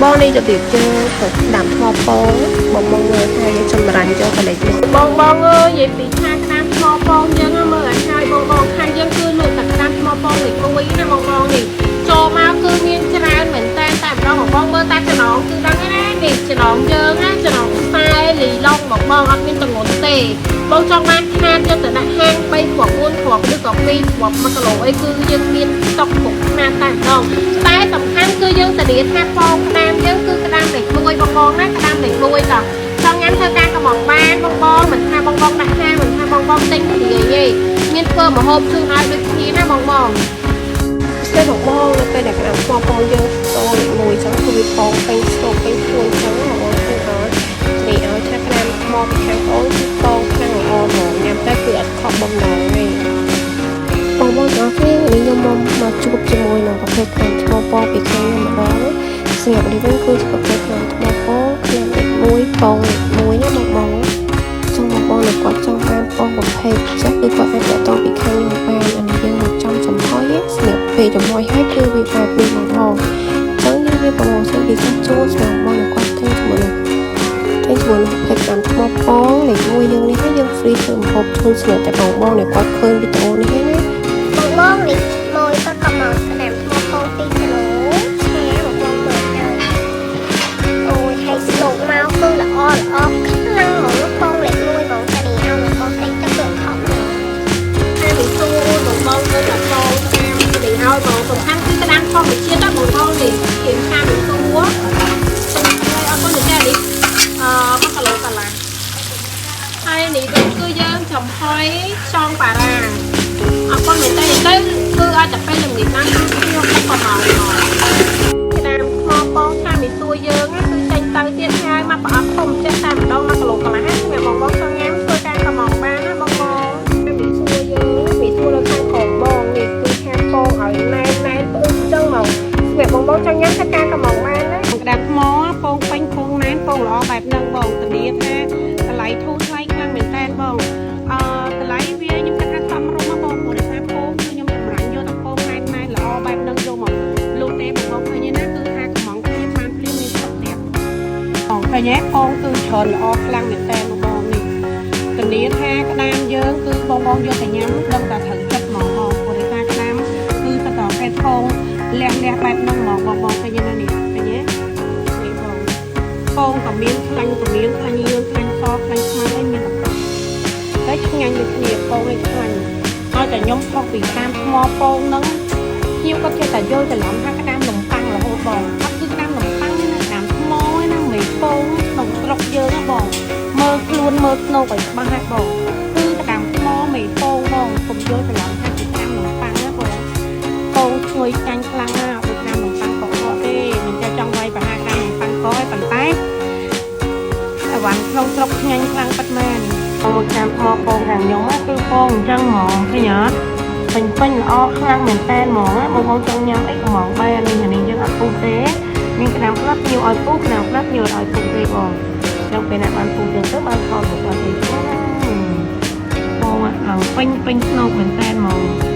បងនេះទៅទៀតយើងដាំថ្មពងបងមើលថាយើងចម្រាញ់យកកលេចបងអើយនិយាយពីថាក្តាមថ្មពងយើងមើលឲ្យហើយបងខាងយើងគឺលើកតែក្តាមថ្មពងលេខ1ណាបងនេះចូលមកគឺមានច្រើនមែនតែម្ដងបងមើលតែចំណងគឺដឹងណានេះចំណងយើងណាចំណងខ្សែលីឡុងបងអត់មានទម្ងន់ទេបងចង់បានខានយកទៅដាក់ហាង3គ្រាប់4គ្រាប់ឬក៏2គ្រាប់1គីឡូអីគឺយើងមានស្តុកគ្រប់ខានតែម្ដងតែសំខាន់គឺយើងធានាថាពងក្តាមយើងគឺក្តាមលេខ1បងណាក្តាមលេខ1តោះចង់ញ៉ាំធ្វើការកំងបានបងមិនថាបងដាក់ហាងមិនថាបងទិញព្រាយទេមានធ្វើម្ហូបជូនឲ្យដូចគ្នាណាបងពេលបងនៅពេលដែលក្តាមថ្មពងយើងតូចមួយចឹងគឺវាពងពេញស្ទប់ពេញខ្លួនចឹងបងឃើញអត់នេះឲ្យថាក្តាមថ្មពីខាងអូនគឺពងខាងល្អហ្មងញ៉ាំតែគឺអត់ខកបំណងទេបងអរគុណនេះខ្ញុំមកជួបជាមួយនឹងប្រភេទក្តាមថ្មពងពីខាងខ្ញុំម្ដងសម្រាប់នេះវិញគឺជាប្រភេទក្តាមថ្មពងខ្ញុំលេខ1ពង1ណាបងចង់បងនៅគាត់ចង់បានពងប្រភេទចាស់គឺគាត់អាចតពីខាងខ្ញុំបានអានេះយើងមកចំចំហុយស្រាប់ពេលចំហុយហើយគឺវាបែបនេះបងចឹងយើងវាប្រមូលសិនពីចាស់ជួលសម្រាប់បងនៅគាត់ទិញជាមួយប្រភេទក្តាមថ្មពងលេខ1យើងនេះហើយយើង free ធ្វើម្ហូបជូនសម្រាប់តែបងនៅគាត់ឃើញវីដេអូនេះណាបងនេះមួយក៏កំងក្តាមថ្មពង2គីឡូឆាបងមើលទៅអូយហើយស្លុកមកគឺល្អខ្លាំងហ្មងពងលេខ1បងតានេះឲ្យបងទិញទៅគឺខំហើយវាសួរបងទៅតែពងក្តាមនេះឲ្យបងសំខាន់គឺក្តាមធម្មជាតិណាបងនេះគេខាងវាសួរហើយអត់ទៅតែនេះ1គីឡូកន្លះហើយនេះវិញគឺយើងចំហុយខ្យងបារាអរគុណមែនតើទៅគឺអាចតែពេលល្ងាចណាគឺខ្ញុំទៅប្រម៉ោងក្តាមថ្មពងតាមមីសួរយើងគឺចេញទៅទៀតហើយមកប្រអប់ធំចេះតែម្ដង1គីឡូកន្លះសម្រាប់បងចង់ញ៉ាំធ្វើការកំងបានណាបងមីសួរយើងមីសួរនៅខាងក្រោមបងនេះគឺខាងពងឲ្យណែនផ្អឹងចឹងមកសម្រាប់បងចង់ញ៉ាំធ្វើការកំងបានណាក្តាមថ្មពងពេញពងណែនពងល្អបែបហ្នឹងបងធានាថាតម្លៃធូរថ្លៃខ្លាំងមែនតើបងតម្លៃវាខ្ញុំគិតថាសមរម្យបងព្រោះដោយសារពងគឺខ្ញុំចម្រាញ់យកតែពងណែនល្អបែបហ្នឹងយកមកលក់ទេបងឃើញណាគឺថាកំងគ្នាបានភ្លាមមានសុខទៀតបងឃើញទេពងគឺច្រើនល្អខ្លាំងមែនតើបងនេះធានាថាក្តាមយើងគឺបងយកតែញ៉ាំដឹងតែត្រូវចិត្តហ្មងព្រោះដោយសារក្តាមគឺទៅដល់ពេលពងលះបែបហ្នឹងហ្មងបងឃើញណានេះឃើញទេពងក៏មានខ្លាញ់ក៏មានខ្លាញ់លឿងខ្លាញ់សខ្លាញ់ខ្មៅឯងមានតែឆ្ងាញ់ដូចគ្នាពងឯងខ្លាញ់ឲ្យតែខ្ញុំផុសពីតាមថ្មពងហ្នឹងខ្ញុំក៏ចេះតែយល់ច្រឡំថាក្តាមនំប៉័ងរហូតបងអត់គឺក្តាមនំប៉័ងទេណាក្តាមថ្មឯណាមិនពងក្នុងស្រុកយើងណាបងមើលខ្លួនមើលស្នូកឲ្យច្បាស់ហើយបងគឺក្តាមថ្មមិនពងបងកុំយល់ច្រឡំថាគឺក្តាមនំប៉័ងណាបងពងឈ្ងុយចាញ់ខ្លាំងណាស់ដូចក្តាមនំប៉័ងក៏អត់ទេមិនចេះចង់វាយប្រហាក្តាមនំប៉័ងក៏ឲ្យប៉ុន្តែអវ៉ាន់ក្នុងស្រុកឆ្ងាញ់ខ្លាំងប៉ិតមែនមកតាមថ្មពងខាងខ្ញុំគឺពងអញ្ចឹងហ្មងឃើញអត់ពេញល្អខ្លាំងមែនតើហ្មងបងចង់ញ៉ាំអីក៏ហ្មងបាននេះយើងអត់ពុះទេមានក្តាមផ្លាប់ញៀវឲ្យពុះក្តាមផ្លាប់ញៀវឲ្យពុះទេបងចង់ពេលណាបានពុះយើងទៅបានខលមកអត់ទេបងអត់ពេញស្នូកមែនតើហ្មង